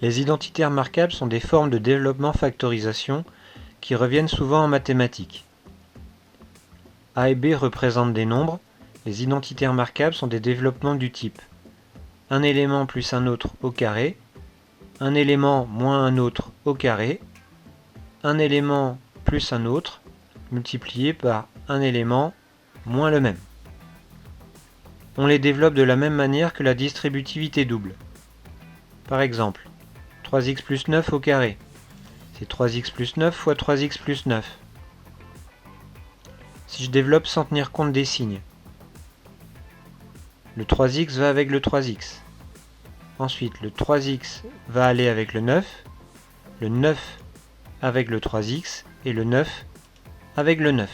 Les identités remarquables sont des formes de développement factorisation qui reviennent souvent en mathématiques. A et B représentent des nombres. Les identités remarquables sont des développements du type un élément plus un autre au carré, un élément moins un autre au carré, un élément plus un autre multiplié par un élément moins le même. On les développe de la même manière que la distributivité double. Par exemple, 3x plus 9 au carré, c'est 3x plus 9 fois 3x plus 9. Si je développe sans tenir compte des signes, le 3x va avec le 3x. Ensuite, le 3x va aller avec le 9 avec le 3x et le 9 avec le 9.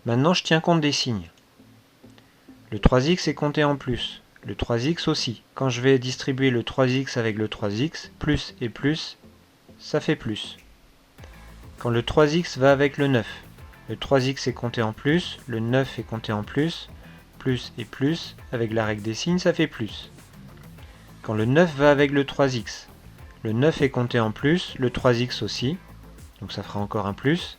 Maintenant, je tiens compte des signes. Le 3x est compté en plus, le 3x aussi. Quand je vais distribuer le 3x avec le 3x, plus et plus, ça fait plus. Quand le 3x va avec le 9 est compté en plus, le 9 est compté en plus et plus, avec la règle des signes, ça fait plus. Quand le 9 va avec le 3x est compté en plus, le 3x aussi, donc ça fera encore un plus.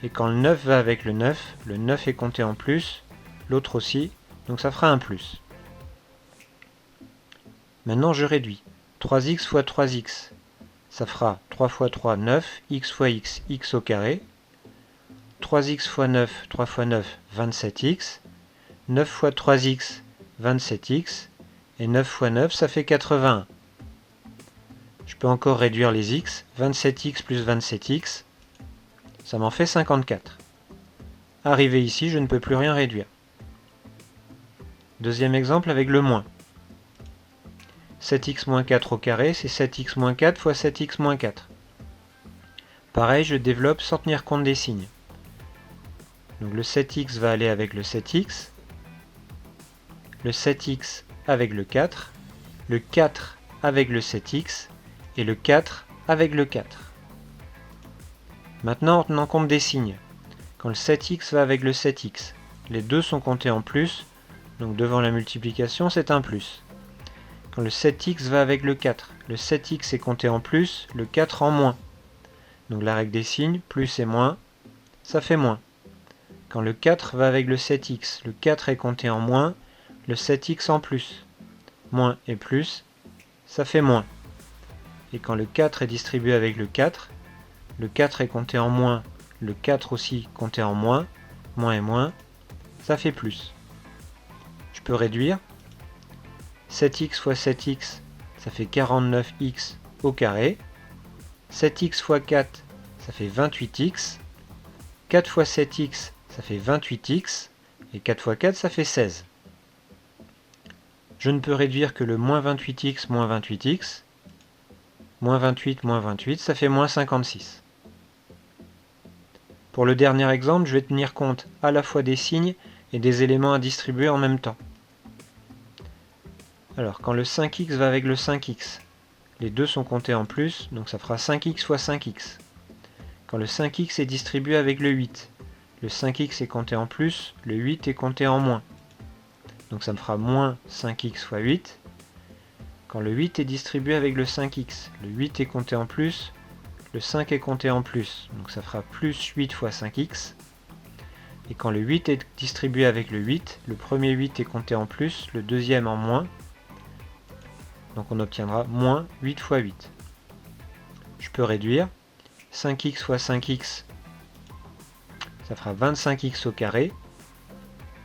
Et quand le 9 va avec le 9 est compté en plus, l'autre aussi, donc ça fera un plus. Maintenant je réduis. 3x fois 3x, ça fera 3 fois 3, 9, x fois x, x au carré. 3x fois 9, 3 fois 9, 27x. 9 fois 3x, 27x. Et 9 fois 9, ça fait 81. Je peux encore réduire les x. 27x plus 27x, ça m'en fait 54. Arrivé ici, je ne peux plus rien réduire. Deuxième exemple avec le moins. 7x moins 4 au carré, c'est 7x moins 4 fois 7x moins 4. Pareil, je développe sans tenir compte des signes. Donc le 7x va aller avec le 7x, le 7x avec le 4 avec le 7x, et le 4 avec le 4. Maintenant, en tenant compte des signes, quand le 7x va avec le 7x, les deux sont comptés en plus, donc devant la multiplication, c'est un plus. Quand le 7x va avec le 4 est compté en plus, le 4 en moins. Donc la règle des signes, plus et moins, ça fait moins. Quand le 4 va avec le 7x, le 4 est compté en moins, le 7x en plus. Moins et plus, ça fait moins. Et quand le 4 est distribué avec le 4 est compté en moins, le 4 aussi compté en moins et moins, ça fait plus. Je peux réduire. 7x fois 7x, ça fait 49x au carré. 7x fois 4, ça fait 28x. 4 fois 7x, ça fait 28x. Et 4 fois 4, ça fait 16. Je ne peux réduire que le moins 28x moins 28x. Moins 28, ça fait moins 56. Pour le dernier exemple, je vais tenir compte à la fois des signes et des éléments à distribuer en même temps. Alors, quand le 5x va avec le 5x, les deux sont comptés en plus, donc ça fera 5x fois 5x. Quand le 5x est distribué avec le 8, le 5x est compté en plus, le 8 est compté en moins. Donc ça me fera moins 5x fois 8. Quand le 8 est distribué avec le 5x, le 8 est compté en plus, le 5 est compté en plus, donc ça fera plus 8 fois 5x. Et quand le 8 est distribué avec le 8, le premier 8 est compté en plus, le deuxième en moins, donc on obtiendra moins 8 fois 8. Je peux réduire. 5x fois 5x, ça fera 25x au carré.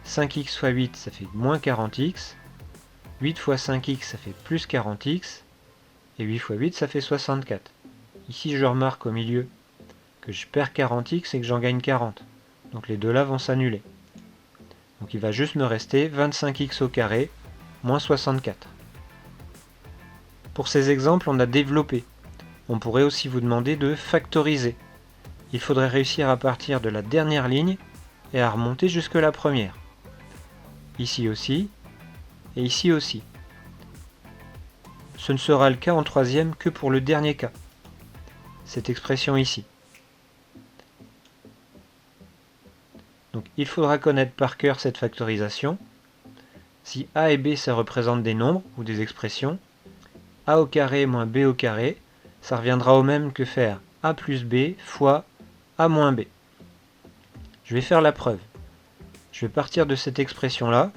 5x fois 8, ça fait moins 40x. 8 fois 5x, ça fait plus 40x. Et 8 fois 8, ça fait 64. Ici, je remarque au milieu que je perds 40x et que j'en gagne 40. Donc les deux là vont s'annuler. Donc il va juste me rester 25x au carré moins 64. Pour ces exemples, on a développé. On pourrait aussi vous demander de factoriser. Il faudrait réussir à partir de la dernière ligne et à remonter jusque la première. Ici aussi, et ici aussi. Ce ne sera le cas en troisième que pour le dernier cas. Cette expression ici. Donc il faudra connaître par cœur cette factorisation. Si A et B ça représente des nombres ou des expressions, a au carré moins b au carré, ça reviendra au même que faire a plus b fois a moins b. Je vais faire la preuve. Je vais partir de cette expression-là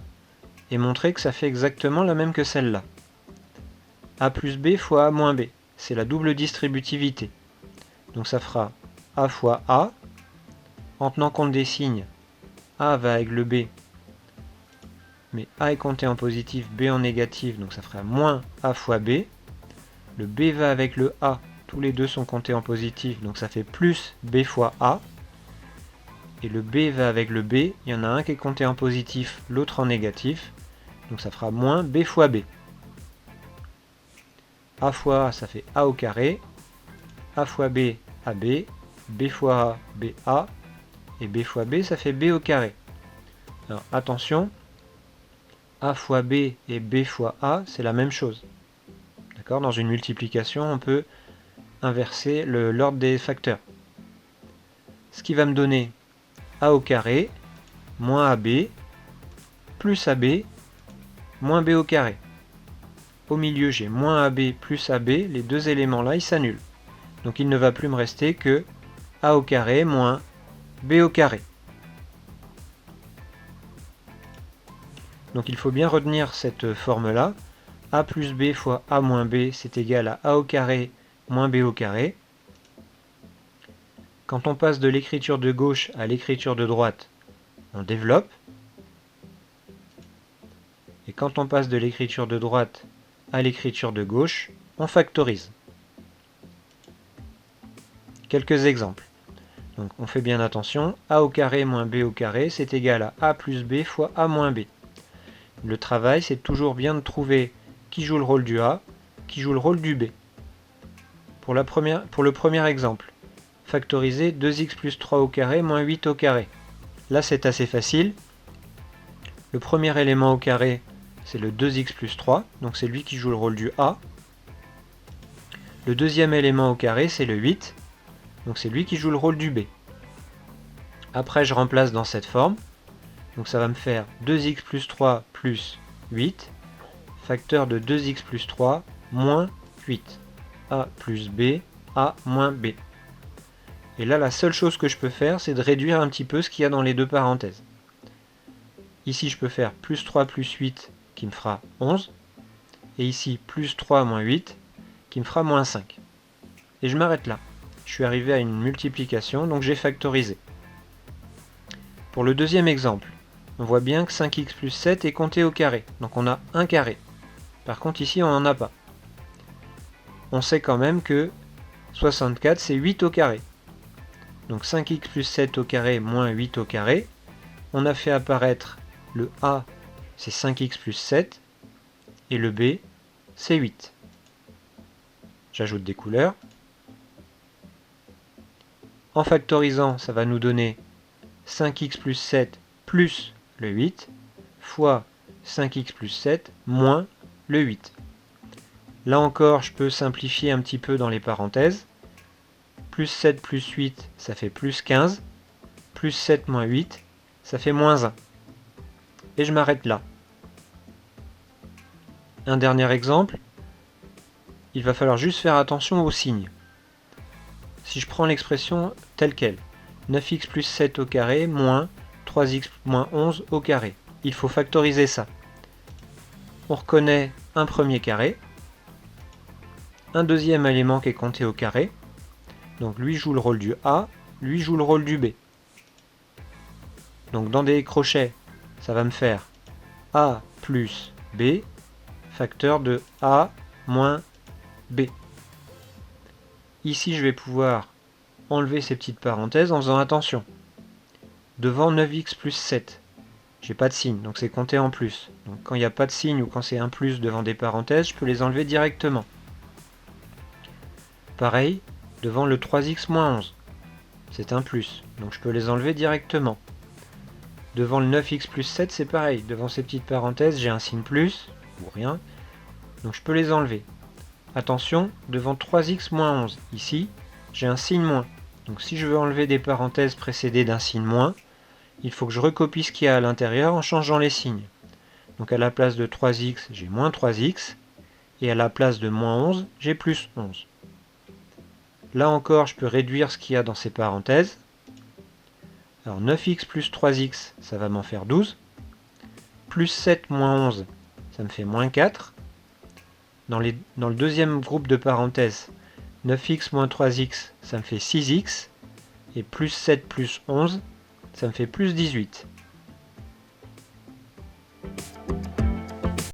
et montrer que ça fait exactement la même que celle-là. A plus b fois a moins b, c'est la double distributivité. Donc ça fera a fois a. En tenant compte des signes, a va avec le b, mais a est compté en positif, b en négatif, donc ça fera moins a fois b. Le b va avec le a, tous les deux sont comptés en positif, donc ça fait plus b fois a. Et le b va avec le b, il y en a un qui est compté en positif, l'autre en négatif, donc ça fera moins b fois b. A fois a, ça fait a au carré, a fois b, ab, b fois a, ba, et b fois b, ça fait b au carré. Alors attention, a fois b et b fois a, c'est la même chose. D'accord ? Dans une multiplication, on peut inverser l'ordre des facteurs. Ce qui va me donner a au carré moins ab plus ab moins b au carré. Au milieu, j'ai moins ab plus ab, les deux éléments là, ils s'annulent. Donc il ne va plus me rester que a au carré moins b au carré. Donc il faut bien retenir cette forme-là. A plus b fois a moins b, c'est égal à a au carré moins b au carré. Quand on passe de l'écriture de gauche à l'écriture de droite, on développe. Et quand on passe de l'écriture de droite à l'écriture de gauche, on factorise. Quelques exemples. Donc on fait bien attention, a au carré moins b au carré, c'est égal à a plus b fois a moins b. Le travail, c'est toujours bien de trouver qui joue le rôle du a, qui joue le rôle du b. Pour le premier exemple, factoriser 2x plus 3 au carré moins 8 au carré. Là, c'est assez facile. Le premier élément au carré, c'est le 2x plus 3, donc c'est lui qui joue le rôle du a. Le deuxième élément au carré, c'est le 8, donc c'est lui qui joue le rôle du b. Après, je remplace dans cette forme. Donc ça va me faire 2x plus 3 plus 8, facteur de 2x plus 3 moins 8. A plus b, a moins b. Et là, la seule chose que je peux faire, c'est de réduire un petit peu ce qu'il y a dans les deux parenthèses. Ici, je peux faire plus 3 plus 8, qui me fera 11. Et ici, plus 3 moins 8, qui me fera moins 5. Et je m'arrête là. Je suis arrivé à une multiplication, donc j'ai factorisé. Pour le deuxième exemple, on voit bien que 5x plus 7 est compté au carré, donc on a un carré. Par contre ici on n'en a pas. On sait quand même que 64 c'est 8 au carré. Donc 5x plus 7 au carré moins 8 au carré. On a fait apparaître le a, c'est 5x plus 7, et le b, c'est 8. J'ajoute des couleurs. En factorisant, ça va nous donner 5x plus 7 plus le 8 fois 5x plus 7 moins le 8. Là encore, je peux simplifier un petit peu dans les parenthèses. Plus 7 plus 8, ça fait plus 15. Plus 7 moins 8, ça fait moins 1. Et je m'arrête là. Un dernier exemple. Il va falloir juste faire attention aux signes. Si je prends l'expression telle qu'elle, 9x plus 7 au carré moins 3x moins 11 au carré. Il faut factoriser ça. On reconnaît un premier carré, un deuxième élément qui est compté au carré, donc lui joue le rôle du a, lui joue le rôle du b. Donc dans des crochets, ça va me faire a plus b, facteur de a moins b. Ici, je vais pouvoir enlever ces petites parenthèses en faisant attention. Devant 9x plus 7, j'ai pas de signe, donc c'est compté en plus. Donc quand il n'y a pas de signe ou quand c'est un plus devant des parenthèses, je peux les enlever directement. Pareil, devant le 3x moins 11, c'est un plus, donc je peux les enlever directement. Devant le 9x plus 7, c'est pareil, devant ces petites parenthèses, j'ai un signe plus, ou rien, donc je peux les enlever. Attention, devant 3x moins 11, ici, j'ai un signe moins. Donc si je veux enlever des parenthèses précédées d'un signe moins, il faut que je recopie ce qu'il y a à l'intérieur en changeant les signes. Donc à la place de 3x, j'ai moins 3x, et à la place de moins 11, j'ai plus 11. Là encore, je peux réduire ce qu'il y a dans ces parenthèses. Alors 9x plus 3x, ça va m'en faire 12. Plus 7 moins 11, ça me fait moins 4. Dans le deuxième groupe de parenthèses, 9x moins 3x, ça me fait 6x. Et plus 7 plus 11, ça me fait plus 18.